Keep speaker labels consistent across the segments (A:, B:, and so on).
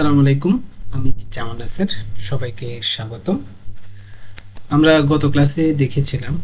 A: আসসালামু আলাইকুম। আমি জামান নাসের, সবাইকে স্বাগত। আমরা গত ক্লাসে দেখেছিলাম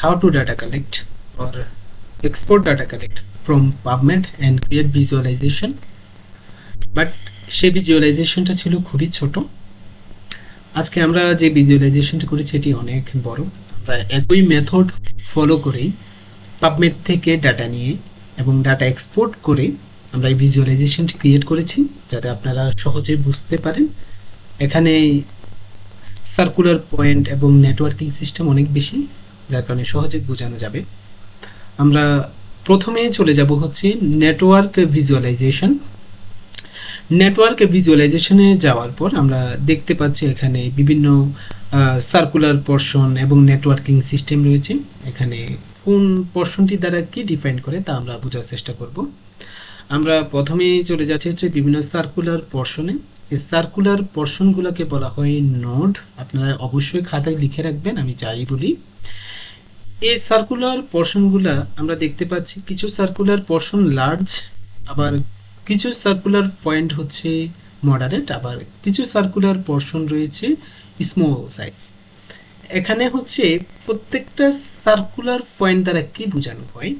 A: how to data collect or export data collect from PubMed and create visualization, but সেই ভিজুয়ালাইজেশনটা ছিল খুবই ছোট। আজকে আমরা যে ভিজুয়ালাইজেশনটা করেছি এটি অনেক বড়। আমরা একই মেথড ফলো করেই পাবমেড থেকে ডাটা নিয়ে এবং ডাটা এক্সপোর্ট করে আমরা এই ভিজুয়ালাইজেশনটি ক্রিয়েট করেছি, যাতে আপনারা সহজে বুঝতে পারেন। এখানে সার্কুলার পয়েন্ট এবং নেটওয়ার্কিং সিস্টেম অনেক বেশি, যার কারণে সহজে বোঝানো যাবে। আমরা প্রথমে চলে যাব হচ্ছে নেটওয়ার্ক ভিজুয়ালাইজেশন। নেটওয়ার্ক ভিজুয়ালাইজেশনে যাওয়ার পর আমরা দেখতে পাচ্ছি এখানে বিভিন্ন সার্কুলার পোরশন এবং নেটওয়ার্কিং সিস্টেম রয়েছে। এখানে কোন পোরশনটি দ্বারা কি ডিফাইন করে তা আমরা বোঝার চেষ্টা করব। আমরা প্রথমেই চলে যাচ্ছি হচ্ছে বিভিন্ন সার্কুলার পোরশনে। এই সার্কুলার পোরশনগুলোকে বলা হয় নোড। আপনারা অবশ্যই খাতায় লিখে রাখবেন, আমি যাই বলি। এই সার্কুলার পোরশনগুলা আমরা দেখতে পাচ্ছি কিছু সার্কুলার পোরশন লার্জ, আবার কিছু সার্কুলার পয়েন্ট হচ্ছে মডারেট, আবার কিছু সার্কুলার পোরশন রয়েছে স্মল সাইজ। এখানে হচ্ছে প্রত্যেকটা সার্কুলার পয়েন্ট দ্বারা কি বোঝানো হয়,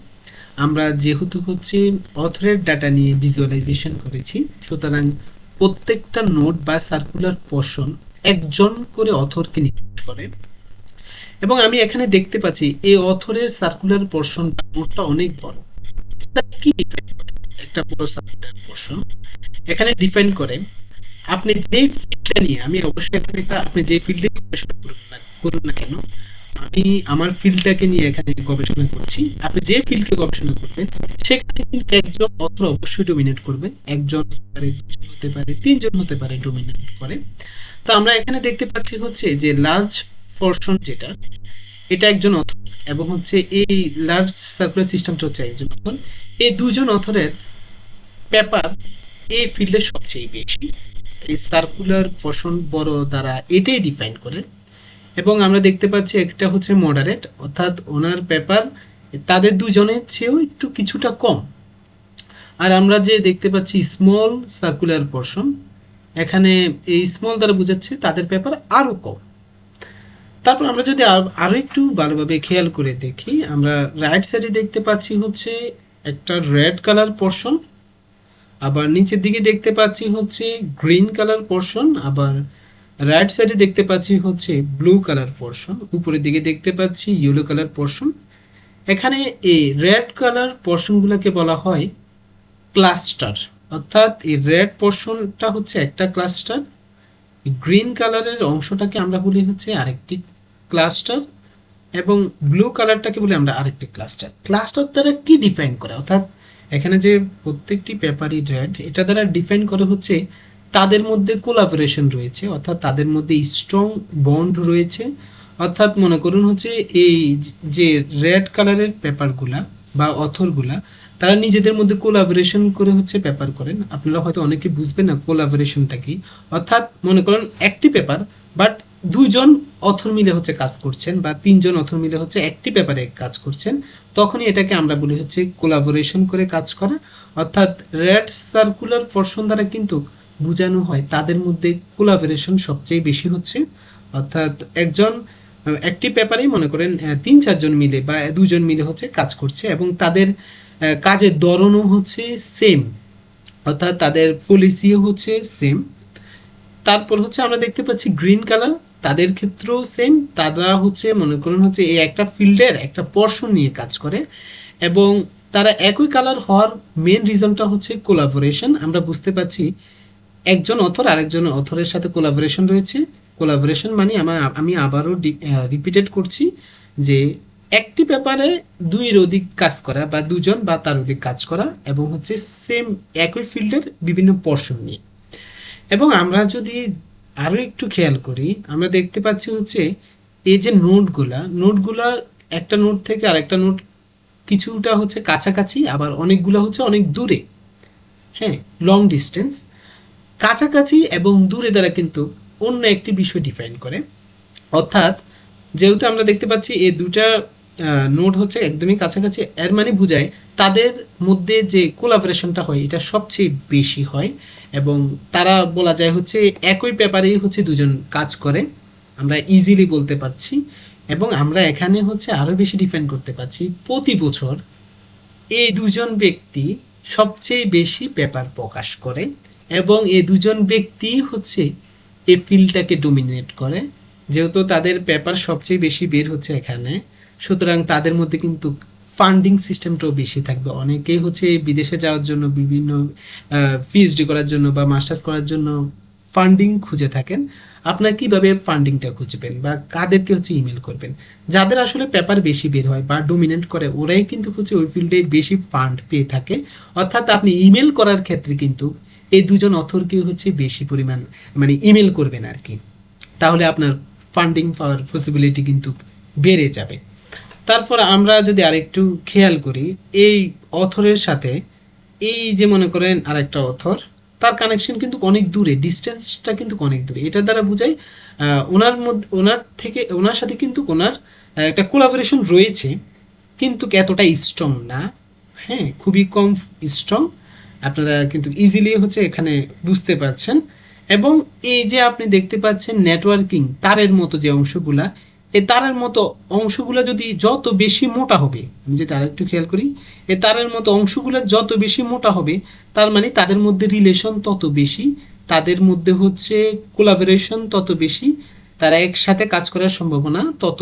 A: আমরা যেহেতু হচ্ছে অথরের ডাটা নিয়ে ভিজুয়ালাইজেশন করেছি, সুতরাং প্রত্যেকটা নোড বা সার্কুলার পোরশন একজন করে অথরকে নির্দেশ করে। এবং আমি এখানে দেখতে পাচ্ছি এই অথরের সার্কুলার পোরশন নোডটা অনেক বড়। কি ডিফাইন করে একটা বড় সার্কুলার পোরশন? এখানে ডিফাইন করে আপনি যে ফিল্ডটা নিয়ে, আমি অবশ্যই এখানে আপনি যে ফিল্ডে গবেষণা করুন না কেন, আমি আমার ফিল্ডটাকে নিয়ে এখানে গবেষণা করছি। আপনি যে ফিল্ডকে গবেষণা করবেন সেখানে কিন্তু একজন অথর অবশ্যই ডমিনেট করবে। একজন হতে পারে, দুজন হতে পারে, তিনজন হতে পারে ডমিনেট করে। তো আমরা এখানে দেখতে পাচ্ছি হচ্ছে যে লার্জ পোরশন যেটা, এটা একজন অথর, এবং হচ্ছে এই লার্জ সার্কুলার সিস্টেমটা হচ্ছে একজন অথর। এই দুজন অথরের পেপার এই ফিল্ডে সবচেয়ে বেশি। এই সার্কুলার পোরশন বড় দ্বারা এটাই ডিফাইন করে। এবং আমরা দেখতে পাচ্ছি একটা হচ্ছে মডারেট, অর্থাৎ ওনার পেপার তাদের দুজনের চেয়েও একটু কিছুটা কম। আর আমরা যে দেখতে পাচ্ছি স্মল সার্কুলার পোরশন, এখানে এই স্মল দ্বারা বোঝাচ্ছে তাদের পেপার আরো কম। তারপর আমরা যদি আরো একটু ভালোভাবে খেয়াল করে দেখি, আমরা রাইট সাইডে দেখতে পাচ্ছি হচ্ছে একটা রেড কালার পোরশন, আবার নিচের দিকে দেখতে পাচ্ছি হচ্ছে গ্রিন কালার পোরশন, আবার রাইট সাইডে দেখতে পাচ্ছি হচ্ছে ব্লু কালার পোরশন, উপরের দিকে দেখতে পাচ্ছি ইয়েলো কালার পোরশন। এখানে এই রেড কালার পোরশনগুলোকে বলা হয় ক্লাস্টার, অর্থাৎ এই রেড পোরশনটা হচ্ছে একটা ক্লাস্টার, গ্রিন কালারের অংশটাকে আমরা বলি হচ্ছে আরেকটি ক্লাস্টার, এবং ব্লু কালারটাকে বলি আমরা আরেকটি ক্লাস্টার। ক্লাস্টার দ্বারা কি ডিফাইন করে, অর্থাৎ এখানে যে প্রত্যেকটি পেপারই রেড, এটা দ্বারা ডিফাইন করে হচ্ছে তাদের মধ্যে কোলাবোরেশন রয়েছে, অর্থাৎ তাদের মধ্যে স্ট্রং বন্ড রয়েছে। অর্থাৎ মনে করুন হচ্ছে এই যে রেড কালারের পেপারগুলা বা অথরগুলা, তারা নিজেদের মধ্যে কোলাবোরেশন করে হচ্ছে পেপার করেন। আপনারা হয়তো অনেকে বুঝবেন না কোলাবোরেশনটা কি। অর্থাৎ মনে করেন একটি পেপার, বাট দুইজন অথর মিলে হচ্ছে কাজ করছেন, বা তিনজন অথর মিলে হচ্ছে একটি পেপারে কাজ করছেন, তখনই এটাকে আমরা বলি হচ্ছে কোলাবোরেশন করে কাজ করা। অর্থাৎ রেড সার্কুলার পোরশন দ্বারা কিন্তু বোঝানো হয় তাদের মধ্যে কোলাবোরেশন সবচেয়ে বেশি হচ্ছে। অর্থাৎ একজন একটি পেপারেই মনে করেন তিন চারজন মিলে বা দুজন মিলে হচ্ছে কাজ করছে, এবং তাদের কাজের ধরনও হচ্ছে সেম, অর্থাৎ তাদের পলিসিও হচ্ছে সেম। তারপর হচ্ছে আমরা দেখতে পাচ্ছি গ্রিন কালার, তাদের ক্ষেত্রেও সেম। তারা হচ্ছে মনে করুন হচ্ছে এই একটা ফিল্ডের একটা পোরশন নিয়ে কাজ করে, এবং তারা একই কালার হওয়ার মেন রিজনটা হচ্ছে কোলাবোরেশন। আমরা বুঝতে পাচ্ছি একজন অথর আরেকজন অথরের সাথে কোলাবোরেশন রয়েছে। কোলাবোরেশন মানে আমি আবারও রিপিটেড করছি যে একটি পেপারে দুইয়ের অধিক কাজ করা, বা দুজন বা তার অধিক কাজ করা, এবং হচ্ছে সেম একই ফিল্ডের বিভিন্ন পোরশন নিয়ে। এবং আমরা যদি আরো একটু খেয়াল করি, আমরা দেখতে পাচ্ছি হচ্ছে এই যে নোটগুলা একটা নোট থেকে আরেকটা নোট কিছুটা হচ্ছে কাছাকাছি, আবার অনেকগুলো হচ্ছে অনেক দূরে। হ্যাঁ, লং ডিস্টেন্স। কাছাকাছি এবং দূরে দ্বারা কিন্তু অন্য একটি বিষয় ডিফাইন করে। অর্থাৎ যেহেতু আমরা দেখতে পাচ্ছি এই দুটা নোড হচ্ছে একদমই কাছাকাছি, এর মানে বোঝায় তাদের মধ্যে যে কোলাবোরেশনটা হয় এটা সবচেয়ে বেশি হয়, এবং তারা বলা যায় হচ্ছে একই পেপারেই হচ্ছে দুজন কাজ করে, আমরা ইজিলি বলতে পারছি। এবং আমরা এখানে হচ্ছে আরো বেশি ডিফাইন করতে পারছি, প্রতি বছর এই দুজন ব্যক্তি সবচেয়ে বেশি পেপার প্রকাশ করে, এবং এই দুজন ব্যক্তি হচ্ছে এই ফিল্ডটাকে ডোমিনেট করে। যেহেতু তাদের পেপার সবচেয়ে বেশি বের হচ্ছে এখানে, সুতরাং তাদের মধ্যে কিন্তু ফান্ডিং সিস্টেমটাও বেশি থাকবে। অনেকেই হচ্ছে বিদেশে যাওয়ার জন্য, বিভিন্ন পিএইচডি করার জন্য বা মাস্টার্স করার জন্য ফান্ডিং খুঁজে থাকেন। আপনারা কিভাবে ফান্ডিংটা খুঁজবেন বা কাদেরকে হচ্ছে ইমেল করবেন? যাদের আসলে পেপার বেশি বের হয় বা ডোমিনেট করে, ওরাই কিন্তু হচ্ছে ওই ফিল্ডে বেশি ফান্ড পেয়ে থাকে। অর্থাৎ আপনি ইমেল করার ক্ষেত্রে কিন্তু এই দুজন অথরকে হচ্ছে বেশি পরিমাণ মানে ইমেল করবেন আর কি, তাহলে আপনার ফান্ডিং পাওয়ার পসিবিলিটি কিন্তু বেড়ে যাবে। তারপর আমরা যদি আরেকটু খেয়াল করি এই অথরের সাথে, এই যে মনে করেন আরেকটা অথর, তার কানেকশন কিন্তু অনেক দূরে, ডিস্টেন্সটা কিন্তু অনেক দূরে। এটার দ্বারা বোঝায় ওনার মধ্যে, ওনার থেকে, ওনার সাথে কিন্তু ওনার একটা কোলাবোরেশন রয়েছে, কিন্তু এতটা স্ট্রং না। হ্যাঁ, খুবই কম স্ট্রং। আপনারা কিন্তু ইজিলি হচ্ছে এখানে বুঝতে পারছেন। এবং এই যে আপনি দেখতে পাচ্ছেন নেটওয়ার্কিং তারের মতো যে অংশগুলা, এই তারের মতো অংশগুলো যদি যত বেশি মোটা হবে, আমি যদি আরেকটু খেয়াল করি, এই তারের মতো অংশগুলো যত বেশি মোটা হবে, তার মানে তাদের মধ্যে রিলেশন তত বেশি, তাদের মধ্যে হচ্ছে কোলাবোরেশন তত বেশি, তারা একসাথে কাজ করার সম্ভাবনা তত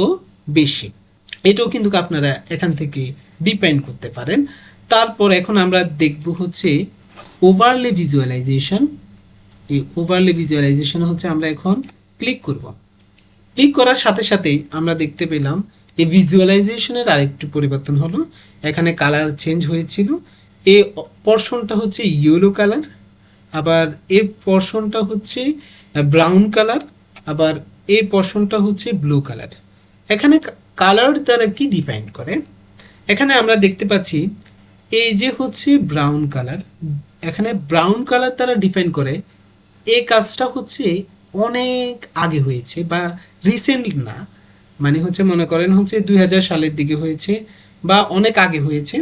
A: বেশি। এটাও কিন্তু আপনারা এখান থেকে ডিপেন্ড করতে পারেন। তারপর এখন আমরা দেখব হচ্ছে ওভারলে ভিজুয়ালাইজেশন। এই ওভারলে ভিজুয়ালাইজেশন হচ্ছে আমরা এখন ক্লিক করব। ক্লিক করার সাথে সাথেই আমরা দেখতে পেলাম এই ভিজুয়ালাইজেশনের আরেকটু পরিবর্তন হলো। এখানে কালার চেঞ্জ হয়েছিল। এই পোরশনটা হচ্ছে ইয়েলো কালার, আবার এই পোরশনটা হচ্ছে ব্রাউন কালার, আবার এই পোরশনটা হচ্ছে ব্লু কালার। এখানে কালার দ্বারা কি ডিফাইন করে? এখানে আমরা দেখতে পাচ্ছি এই যে হচ্ছে ব্রাউন কালার, এখানে ব্রাউন কালার দ্বারা ডিফাইন করে এই কাজটা হচ্ছে অনেক আগে হয়েছে বা রিসেন্ট না, মানে হচ্ছে মনে করেন হচ্ছে 2000 সালের দিকে হয়েছে বা অনেক আগে হয়েছে।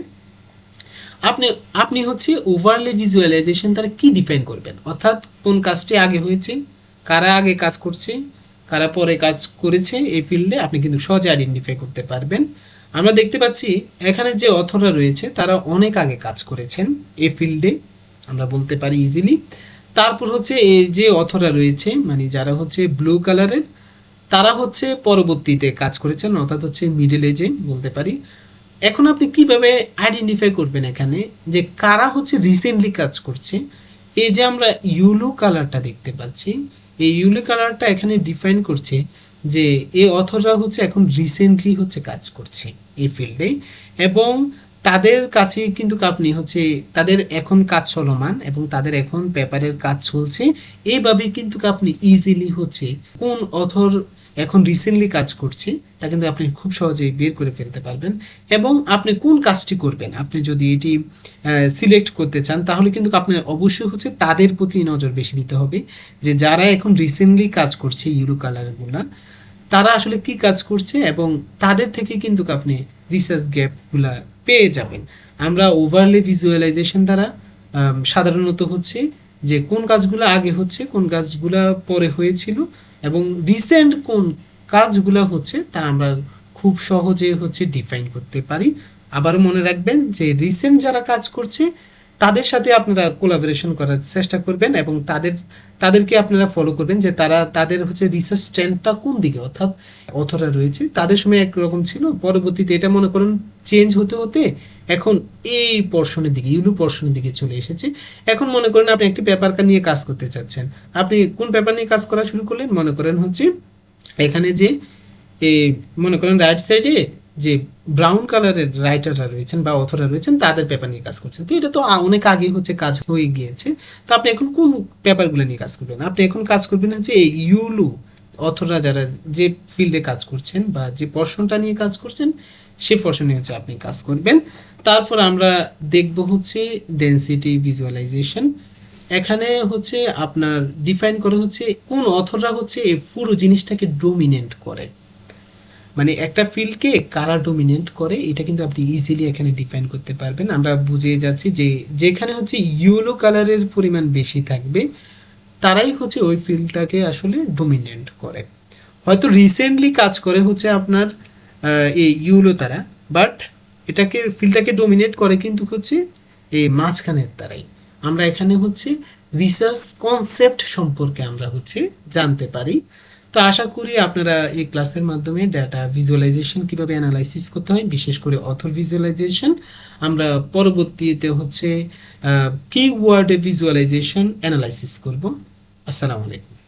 A: আপনি আপনি হচ্ছে ওভারলে ভিজুয়ালাইজেশন দ্বারা কি ডিফাইন করবেন, অর্থাৎ কোন কাজটি আগে হয়েছে, কারা আগে কাজ করছে, কারা পরে কাজ করেছে, এই ফিল্ডে আপনি কিন্তু সহজে আইডেন্টিফাই করতে পারবেন। আমরা দেখতে পাচ্ছি এখানে যে অথররা রয়েছে তারা অনেক আগে কাজ করেছেন এই ফিল্ডে, আমরা বলতে পারি ইজিলি। তারপর হচ্ছে এই যে অথররা রয়েছে, মানে যারা হচ্ছে ব্লু কালারের, তারা হচ্ছে পরবর্তীতে কাজ করেছেন, অর্থাৎ হচ্ছে মিডল এজে বলতে পারি। এখন আপনি কিভাবে আইডেন্টিফাই করবেন এখানে যে কারা হচ্ছে রিসেন্টলি কাজ করছে? এই যে আমরা ইউলো কালারটা দেখতে পাচ্ছি, এই ইউলো কালারটা এখানে ডিফাইন করছে যে এই অথররা হচ্ছে এখন রিসেন্টলি হচ্ছে কাজ করছে এই ফিল্ডে, এবং তাদের কাছে কিন্তু আপনি হচ্ছে তাদের এখন কাজ চলমান এবং তাদের এখন পেপারের কাজ চলছে। এইভাবে কিন্তু আপনি ইজিলি হচ্ছে কোন অথর এখন রিসেন্টলি কাজ করছে তা কিন্তু আপনি খুব সহজেই বের করে ফেলতে পারবেন। এবং আপনি কোন কাজটি করবেন, আপনি যদি এটি সিলেক্ট করতে চান তাহলে কিন্তু আপনার অবশ্যই হচ্ছে তাদের প্রতি নজর বেশি দিতে হবে, যে যারা এখন রিসেন্টলি কাজ করছে ইউরো কালারগুলা, তারা আসলে কি কাজ করছে, এবং তাদের থেকে কিন্তু আপনি রিসার্চ গ্যাপগুলা পেয়ে যাবেন। আমরা ওভারলে ভিজুয়ালাইজেশন দ্বারা সাধারণত হচ্ছে যে কোন কাজগুলো আগে হচ্ছে, কোন কাজগুলো পরে হয়েছিল, এবং রিসেন্ট কোন কাজগুলো হচ্ছে তা আমরা খুব সহজে হচ্ছে ডিফাইন করতে পারি। আবার মনে রাখবেন যে রিসেন্ট যারা কাজ করছে তাদের সাথে আপনারা কোলাবোরেশন করার চেষ্টা করবেন, এবং তাদেরকে আপনারা ফলো করবেন যে তারা তাদের হচ্ছে রিসার্চ ট্রেন্ডটা কোন দিকে, অর্থাৎ অথররা রয়েছে তাদের সময় একরকম ছিল, পরবর্তীতে এটা মনে করেন চেঞ্জ হতে হতে এখন এই পোরশনের দিকে, ইউলো পোরশনের দিকে চলে এসেছে। এখন মনে করেন আপনি একটি পেপার নিয়ে কাজ করতে চাচ্ছেন, আপনি কোন পেপার নিয়ে কাজ করা শুরু করলেন? মনে করেন হচ্ছে এখানে যে এই মনে করেন রাইট সাইডে যে ব্রাউন কালারের রাইটাররা রয়েছেন বা অথররা রয়েছেন তাদের পেপার নিয়ে কাজ করছেন, তো এটা তো অনেক আগে হচ্ছে কাজ হয়ে গিয়েছে। তো আপনি এখন কোন পেপারগুলো নিয়ে কাজ করবেন? আপনি এখন কাজ করবেন হচ্ছে এই ইউলু অথররা যারা যে ফিল্ডে কাজ করছেন বা যে পোরশনটা নিয়ে কাজ করছেন সেই পোরশন নিয়ে হচ্ছে আপনি কাজ করবেন। তারপর আমরা দেখব হচ্ছে ডেনসিটি ভিজুয়ালাইজেশন। এখানে হচ্ছে আপনার ডিফাইন করা হচ্ছে কোন অথররা হচ্ছে এই পুরো জিনিসটাকে ডোমিনেট করে। মানে একটা ফিল্ডকে কারা ডমিনেট করে এটা কিন্তু আপনি ইজিলি এখানে ডিফাইন করতে পারবেন। আমরা বুঝে যাচ্ছি যে যেখানে হচ্ছে ইয়েলো কালারের পরিমাণ বেশি থাকবে তারাই হচ্ছে ওই ফিল্ডটাকে আসলে ডমিনেট করে। হয়তো রিসেন্টলি কাজ করে হচ্ছে আপনার এই ইউলো তারা, বাট এটাকে ফিল্ডটাকে ডমিনেট করে কিন্তু হচ্ছে এই মাঝখানের তারাই। আমরা এখানে হচ্ছে রিসার্চ কনসেপ্ট সম্পর্কে আমরা হচ্ছে জানতে পারি। তো আশা করি আপনারা এই ক্লাসের মাধ্যমে ডাটা ভিজুয়ালাইজেশন কিভাবে অ্যানালাইসিস করতে হয়, বিশেষ করে অথর ভিজুয়ালাইজেশন, আমরা পরবর্তীতে হচ্ছে কিওয়ার্ড ভিজুয়ালাইজেশন অ্যানালাইসিস করব। আসসালামু আলাইকুম।